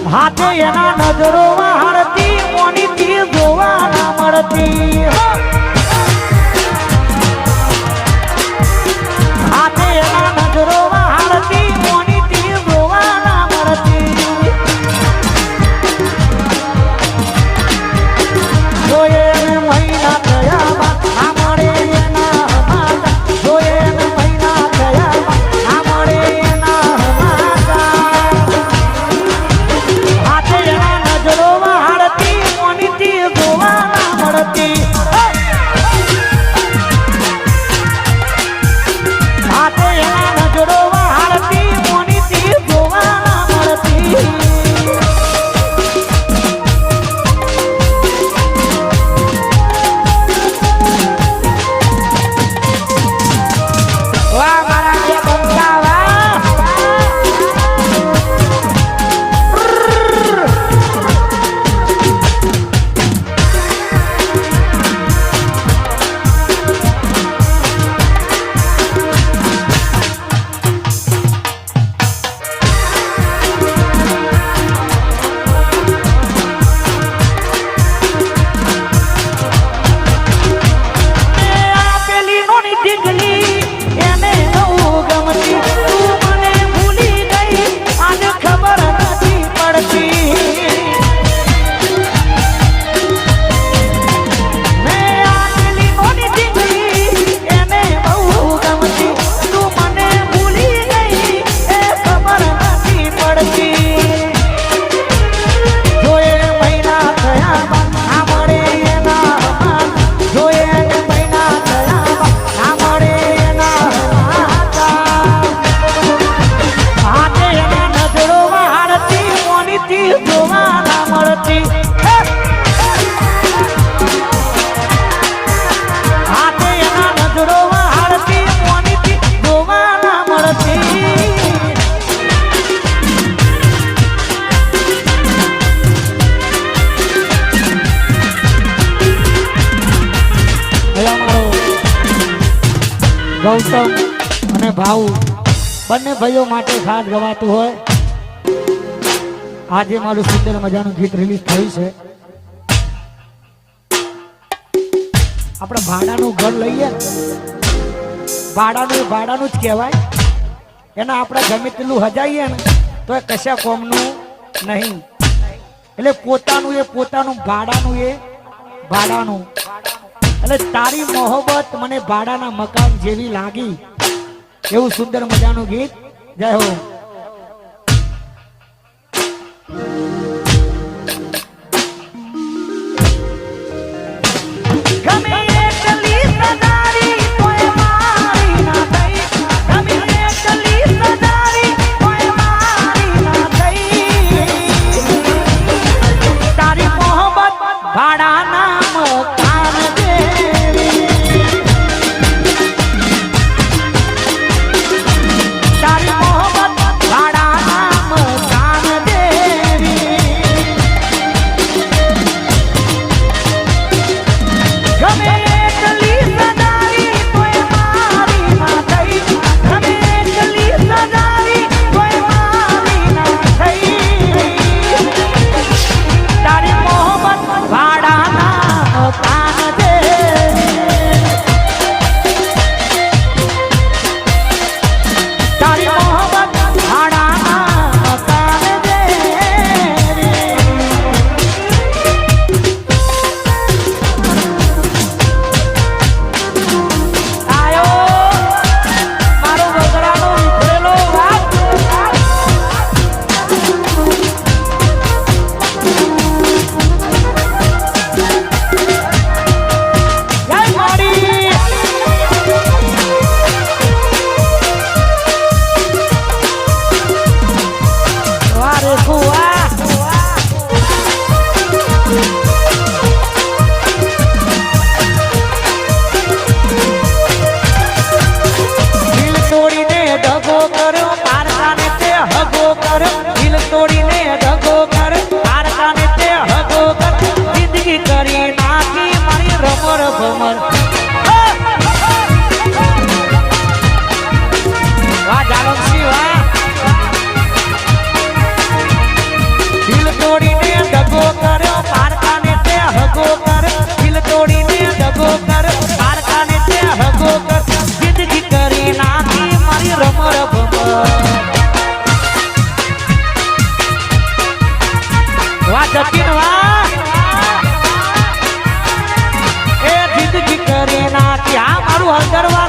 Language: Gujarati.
હાથે એના નજરો હારતી મોનીથી જોવા ના મળતી હાથે એના નજરો હારતી મોનીથી જોવા ના મળતી જોયે મહિના થયા ના મળે એના માતા જોયે મહિના થયા ના મળે એના માતા હાથે એના નજરો હારતી મોનીથી જોવા ના મળતી હાથે એના નજરો હારતી મોનીથી જોવા ના મળતી વાહ મારા બે બંકા વાહ પેલી નોની ઢીંગલી એને નવું ગમતી તું મને ભૂલી ગઈ આજ ખબર નથી પડતી મેં આ પેલી નોની ઢીંગલી એને બહુ ગમતી તું મને ભૂલી ગઈ એ ખબર નથી પડતી જોયે મહિના થયા ના મળે એના જોયે મહિના થયા ના મળે એના હાથે એના નજરો હારતી મોનીથી જોવા ના મળતી હાથે એના નજરો હારતી મોનીથી જોવા ના મળતી ગૌતમ અને ભાઉ બંને ભાઈઓ માટે ખાસ ગવાતું હોય આજે મારું સુંદર મજાનું ગીત રિલીઝ થયું છે આપણે ભાડાનું ઘર લઈએ ભાડાનું જ કહેવાય એના આપણે ગમે તેટલું હજાઈએ ને તો એ કશા કોમનું નહીં એટલે પોતાનું ભાડાનું એટલે તારી મોહબ્બત મને ભાડાના મકાન જેવી લાગી એવું સુંદર મજાનું ગીત જય હો ગમે એટલી સદારી કોઈ મારી ના થઈ ગમે એટલી સદારી કોઈ મારી ના થઈ તારી મોહબ્બત ભાડાના મકાન તારી મોહબ્બત ભાડાના મકાન દેવી ગમે એટલી સદારી કોઈ મારી ના થઈ ગમે એટલી સદારી કોઈ મારી ના થઈ તારી મોહબ્બત ભાડાના મકાન દેવી તારી મોહબ્બત ભાડાના મકાન દેવી આયો મારો ગોગરાનો વિખરેલો વાત જય માડી વારે કુવા દિલ તોડીને દગો કર્યો પારકાને તે હગો કર્યો દિલ તોડીને દગો કર્યો પારકાને તે હગો કર્યો જિંદગી કરી નાખી મારી રમર ભમર વાહ જાલમસિંહ વાહ જતીન વાહ એ જિંદગી કરી નાખી આ મારું હળદરવા